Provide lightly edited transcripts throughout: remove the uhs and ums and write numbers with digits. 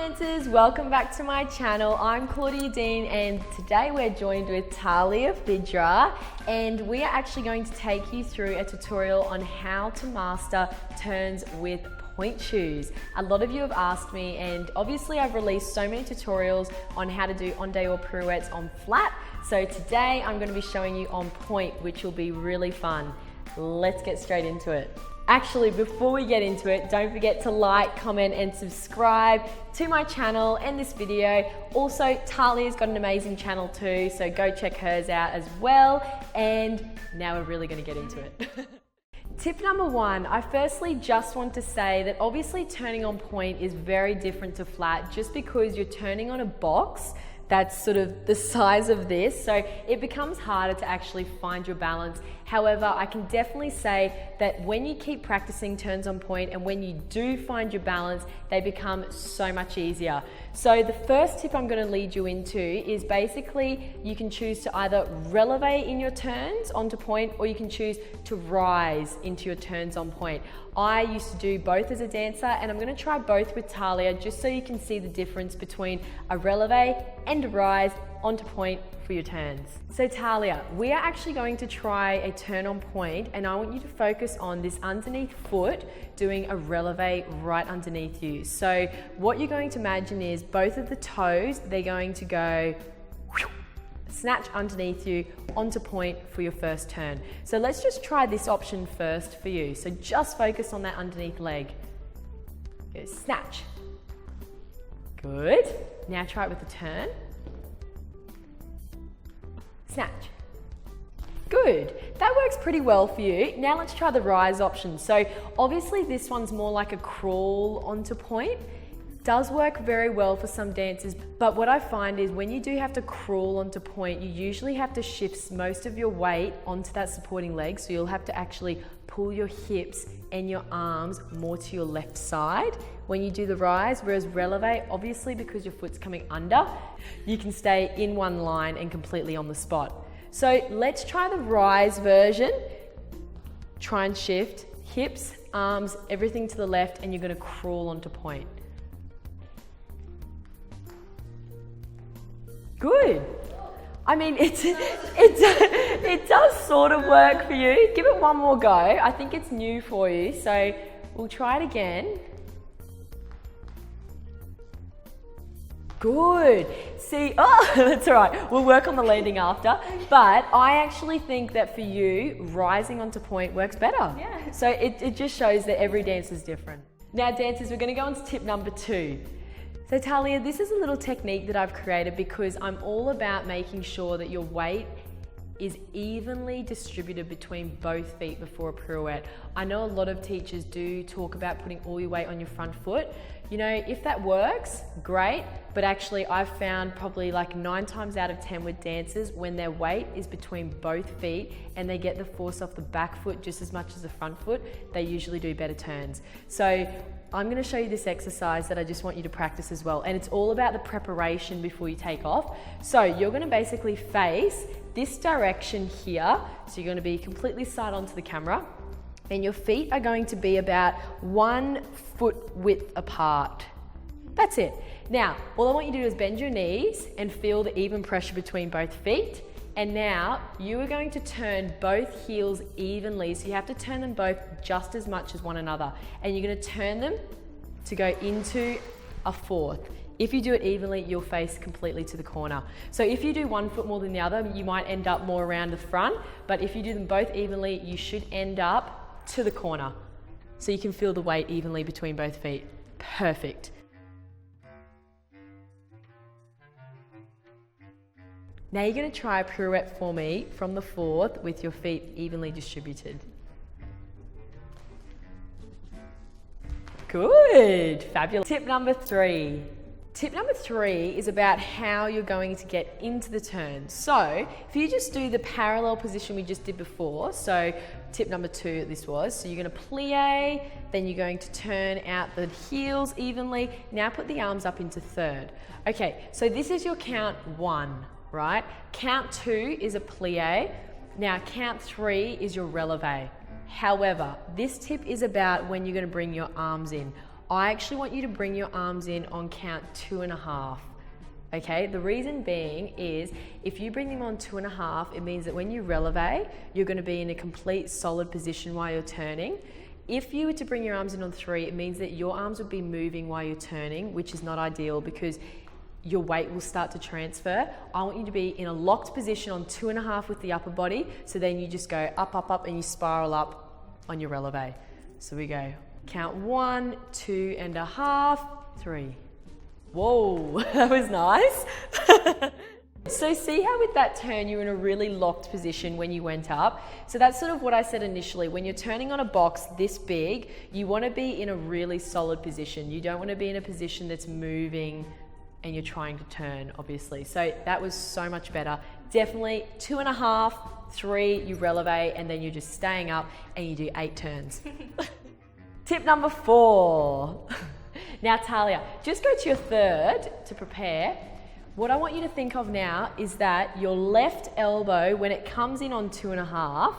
dancers, welcome back to my channel. I'm Claudia Dean and today we're joined with Talia Vidra and we are actually going to take you through a tutorial on how to master turns with point shoes. A lot of you have asked me, and obviously I've released so many tutorials on how to do on-day or pirouettes on flat. So today I'm going to be showing you on point, which will be really fun. Let's get straight into it. Actually, before we get into it, don't forget to like, comment and subscribe to my channel and this video. Also, Talia's got an amazing channel too, so go check hers out as well. And now we're really going to get into it. Tip number one, I firstly just want to say that obviously turning on point is very different to flat just because you're turning on a box that's sort of the size of this, so it becomes harder to actually find your balance. However, I can definitely say that when you keep practicing turns on point and when you do find your balance, they become so much easier. So the first tip I'm going to lead you into is basically you can choose to either releve in your turns onto point or you can choose to rise into your turns on point. I used to do both as a dancer and I'm going to try both with Talia just so you can see the difference between a releve and a rise onto point for your turns. So Talia, we are actually going to try a turn on point and I want you to focus on this underneath foot doing a releve right underneath you. So what you're going to imagine is both of the toes, they're going to go snatch underneath you onto point for your first turn. So let's just try this option first for you. So just focus on that underneath leg. Go snatch. Good. Now try it with the turn. Snatch. Good. That works pretty well for you. Now let's try the rise option. So obviously this one's more like a crawl onto point. Does work very well for some dancers, but what I find is when you do have to crawl onto point, you usually have to shift most of your weight onto that supporting leg, so you'll have to actually pull your hips and your arms more to your left side when you do the rise, whereas releve, obviously because your foot's coming under, you can stay in one line and completely on the spot. So let's try the rise version. Try and shift hips, arms, everything to the left, and you're going to crawl onto point. Good. I mean, it does sort of work for you. Give it one more go. I think it's new for you, so we'll try it again. Good. See, oh, that's all right. We'll work on the landing after. But I actually think that for you, rising onto point works better. Yeah. So it just shows that every dance is different. Now, dancers, we're going to go on to tip number two. So Talia, this is a little technique that I've created because I'm all about making sure that your weight is evenly distributed between both feet before a pirouette. I know a lot of teachers do talk about putting all your weight on your front foot. You know, if that works, great, but actually I've found probably like 9 times out of 10 with dancers, when their weight is between both feet and they get the force off the back foot just as much as the front foot, they usually do better turns. So I'm going to show you this exercise that I just want you to practice as well, and it's all about the preparation before you take off. So you're going to basically face this direction here, so you're going to be completely side onto the camera, and your feet are going to be about 1 foot width apart. That's it. Now, all I want you to do is bend your knees and feel the even pressure between both feet. And now you are going to turn both heels evenly. So you have to turn them both just as much as one another. And you're going to turn them to go into a fourth. If you do it evenly, you'll face completely to the corner. So if you do 1 foot more than the other, you might end up more around the front. But if you do them both evenly, you should end up to the corner. So you can feel the weight evenly between both feet. Perfect. Now you're going to try a pirouette for me from the fourth with your feet evenly distributed. Good, fabulous. Tip number three. Tip number three is about how you're going to get into the turn. So if you just do the parallel position we just did before, so tip number two this was, so you're going to plie, then you're going to turn out the heels evenly. Now put the arms up into third. Okay, so this is your count 1. Right? Count 2 is a plie. Now count 3 is your releve. However, this tip is about when you're going to bring your arms in. I actually want you to bring your arms in on count 2.5. Okay, the reason being is if you bring them on 2.5, it means that when you releve, you're going to be in a complete solid position while you're turning. If you were to bring your arms in on 3, it means that your arms would be moving while you're turning, which is not ideal because your weight will start to transfer. I want you to be in a locked position on 2.5 with the upper body, so then you just go up, up, up, and you spiral up on your releve. So we go, count 1, 2.5, 3. Whoa, that was nice. So see how with that turn, you're in a really locked position when you went up. So that's sort of what I said initially. When you're turning on a box this big, you want to be in a really solid position. You don't want to be in a position that's moving and you're trying to turn, obviously. So that was so much better. Definitely 2.5, 3, you releve, and then you're just staying up and you do 8 turns. Tip number 4. Now, Talia, just go to your third to prepare. What I want you to think of now is that your left elbow, when it comes in on 2.5,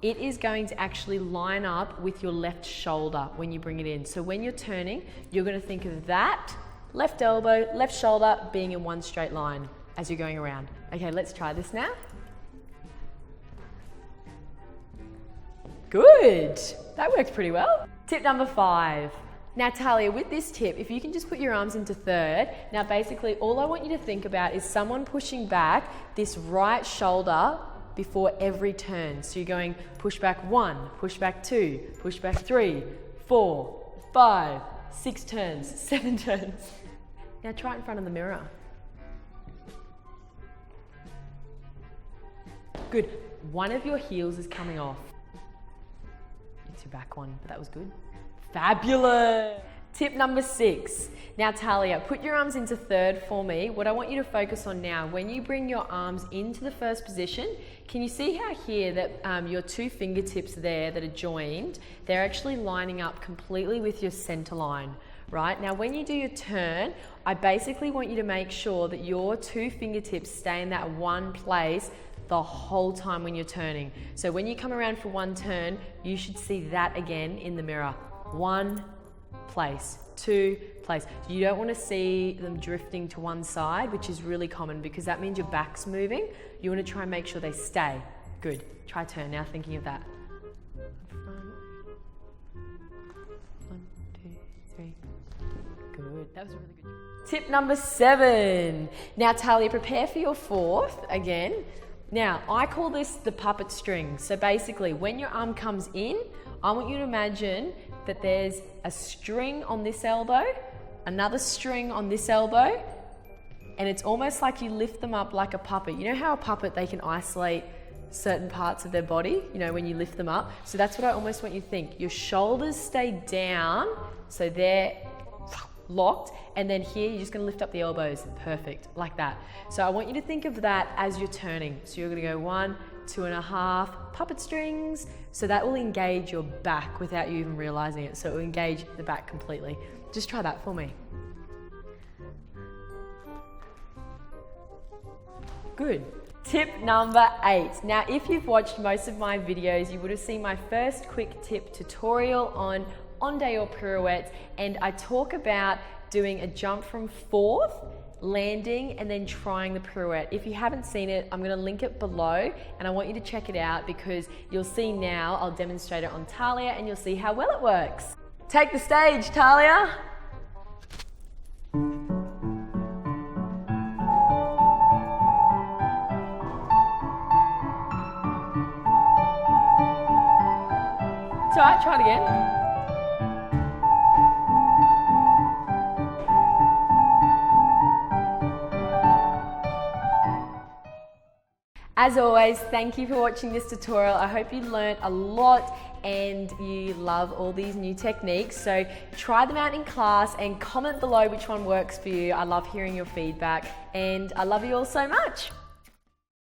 it is going to actually line up with your left shoulder when you bring it in. So when you're turning, you're going to think of that left elbow, left shoulder being in one straight line as you're going around. Okay, let's try this now. Good. That worked pretty well. Tip number 5. Now, Talia, with this tip, if you can just put your arms into third, now basically all I want you to think about is someone pushing back this right shoulder before every turn. So you're going push back 1, push back 2, push back 3, 4, 5, 6 turns, 7 turns. Now try it in front of the mirror. Good. One of your heels is coming off. It's your back one, but that was good. Fabulous. Tip number 6. Now, Talia, put your arms into third for me. What I want you to focus on now, when you bring your arms into the first position, can you see how here that your 2 fingertips there that are joined, they're actually lining up completely with your center line, right? Now, when you do your turn, I basically want you to make sure that your 2 fingertips stay in that one place the whole time when you're turning. So when you come around for one turn, you should see that again in the mirror. 1 place, 2 place. You don't want to see them drifting to one side, which is really common because that means your back's moving. You want to try and make sure they stay. Good. Try turn now, thinking of that. 1, 2, 3. Good. That was a really good. Tip number 7. Now, Talia, prepare for your 4th again. Now, I call this the puppet string. So basically, when your arm comes in, I want you to imagine that there's a string on this elbow, another string on this elbow, and it's almost like you lift them up like a puppet. You know how a puppet, they can isolate certain parts of their body, you know, when you lift them up? So that's what I almost want you to think. Your shoulders stay down, so they're locked, and then here you're just going to lift up the elbows. Perfect, like that. So I want you to think of that as you're turning. So you're going to go 1, 2.5 puppet strings. So that will engage your back without you even realizing it. So it will engage the back completely. Just try that for me. Good. Tip number 8. Now, if you've watched most of my videos, you would have seen my first quick tip tutorial on onde or pirouettes, and I talk about doing a jump from 4th, landing, and then trying the pirouette. If you haven't seen it, I'm going to link it below, and I want you to check it out because you'll see now, I'll demonstrate it on Talia, and you'll see how well it works. Take the stage, Talia. It's all right, try it again. As always, thank you for watching this tutorial. I hope you learned a lot and you love all these new techniques. So try them out in class and comment below which one works for you. I love hearing your feedback and I love you all so much.